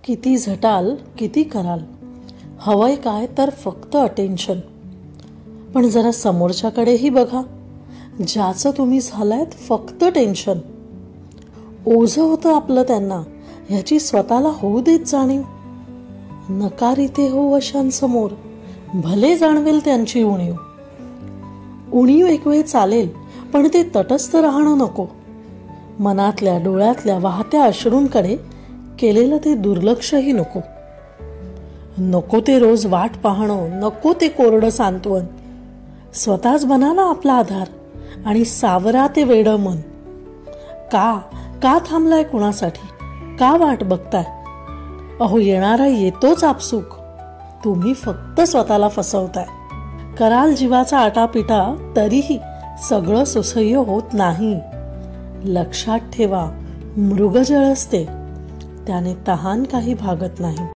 किती झटाल, किती कराल, हवंय काय तर फक्त अटेन्शन. पण जरा समोरच्याकडेही बघा, ज्याचं तुम्ही झालायत फक्त टेन्शन. ओझं होतं आपलं त्यांना, ह्याची स्वतःला होऊ देत जाणीव. नकारी ते हो वशांसमोर, भले जाणवेल त्यांची उणीव. उणीव एक वेळ चालेल, पण ते तटस्थ राहणं नको. मनातल्या डोळ्यातल्या वाहत्या अश्रूंकडे केलेलं ते दुर्लक्षही नको. नको ते रोज वाट पाहणं, नको ते कोरडं सांत्वन. स्वतःच बना ना आपला आधार आणि सावरा ते वेडं मन. का थांबलाय कुणासाठी, का वाट बघताय? अहो येणारा येतोच आपसूक, तुम्ही फक्त स्वतःला फसवताय. कराल जीवाचा आटापिटा, तरीही सगळं सुसह्य होत नाही. लक्षात ठेवा, मृगजळ असते, त्याने तहान काही भागत नाही.